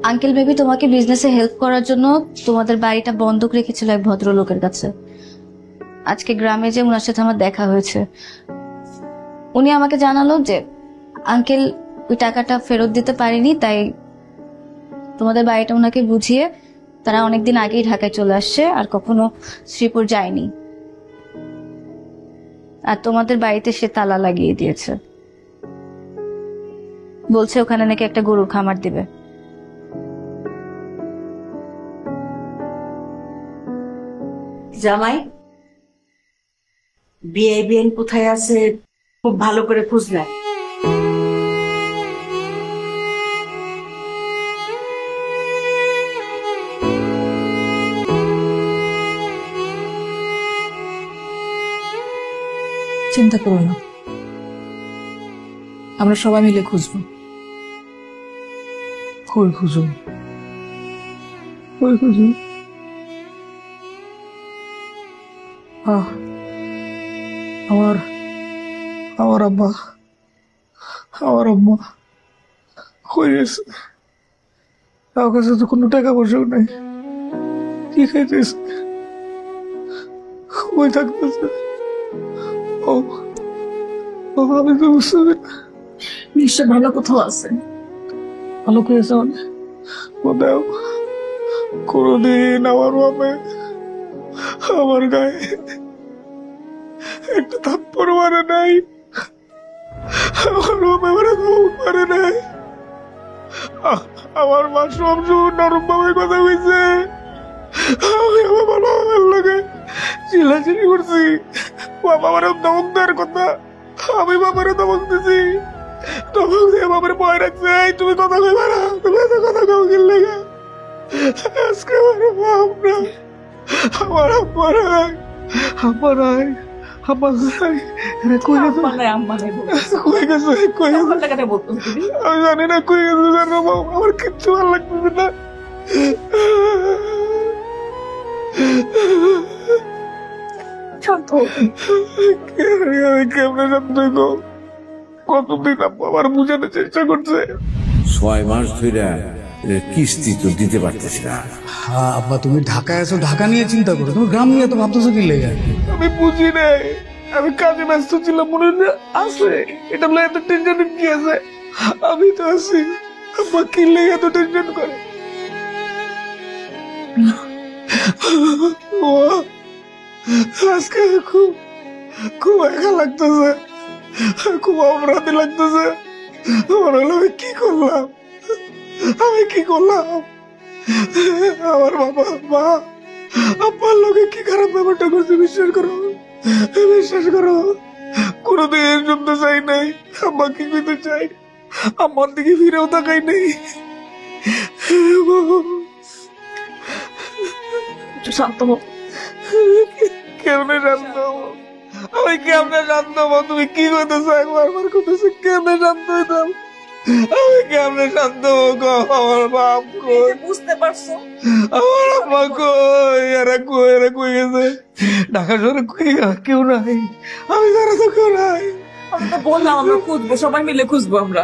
Uncle baby তোমাকে বিজনেসে help করার জন্য তোমাদের বাড়িটা বন্ধক রেখেছিল এক ভদ্রলোকের কাছে। আজকে গ্রামে যে ওনার সাথে আমার দেখা হয়েছে, উনি আমাকে জানালো যে আঙ্কেল ওই টাকাটা ফেরত দিতে পারেনি, তাই তোমাদের বাড়িটা ওনাকে বুঝিয়ে তারা অনেকদিন আগেই ঢাকায় চলে আসছে, আর কখনো শ্রীপুর যায়নি। আর তোমাদের বাড়িতে সে তালা লাগিয়ে দিয়েছে, বলছে ওখানে নাকি একটা গরুর খামার দিবে। জামাই বিআইবিএন কোথায় আছে খুব ভালো করে খোঁজ নেয়। চিন্তা করো না, আমরা সবাই মিলে খুঁজবো। কই খুঁজুন, কই খুঁজুন? আমার আমার আব্বা আমার আম্মা হয়ে গেছে। আমার কাছে তো কোনো টাকা পয়সাও নেই, কি খাইতেছে, কই থাকতেছে? আমি তো বুঝতে পারি না। নিশ্চয় ভালো কোথাও আছে। ভালো খেয়েছে মানে দেও, কোনদিন আমার বাপে আমার গায়ে একটা থাপ্পড় মারে নাই, আমার বাপে আমার মারে নাই। আমার মা সব নরম ভাবে কথা কইছে, আমি আমার বাবার লাগে চিল্লাচিল্লি করছি। বাবা আমার ধমক দেওয়ার কথা, আমি বাবারে ধমক দিছি, ধমক দিয়ে বাবার ভয় রাখছে, তুমি কথা কইবা না, তুমি এত কথা কও কি লাগে? আজকে আমার বাপ না, আমার আম্মা নাই, আম্মা নাই, আম্মা নাই, কই গেছে? কই গেছে? কই গেছে? আমি জানি না কই গেছে, জানো আমার কিচ্ছু ভালো লাগতেছে না। কেমনে শান্ত গো, কতদিন আবার বুঝানোর চেষ্টা করছে। 6 মাস ধরে কিস্তি তো দিতে পারতেছি না। হ্যাঁ আব্বা, তুমি ঢাকায় আছো, ঢাকা নিয়ে চিন্তা করো, তুমি গ্রাম নিয়ে তো ভাবতেছো কি লেগে? আমি বুঝি নাই, আমি কাজে ব্যস্ত ছিলাম, মনে আছে এটা বলে এত টেনশন কি আছে? আমি তো আছি, আব্বা কি লেগে এত টেনশন করে? আজকে খুব খুব একা লাগতেছে, খুব অপরাধী লাগতেছে। মনে হলো আমি কি করলাম, আমি কি করলাম? আমার বাবা মা আব্বার লোকে কি খারাপ ব্যাপারটা করছে, বিশ্বাস করো, বিশ্বাস করো। কোনোদিন শুনতে চাই নাই, আম্মা কি করতে চাই, আমার দিকে ফিরেও তাকাই নাই। শান্ত হো। কেমনে শান্ত হবো আমি, কেমনে শান্ত হবো? তুমি কি করতেছো একবার করতেছো, কেমনে শান্ত হইতাম আমি? কেমনে শান্ত হবো? আমার বাপ কই, বুঝতে পারছো? আমার আম্মা কই, এরা কই, এরা কই গেছে? ঢাকা শহরে কই কেউ নাই, আমি জানা তো কেউ নাই। আমি তো বললাম আমরা খুঁজবো, সবাই মিলে খুঁজবো আমরা।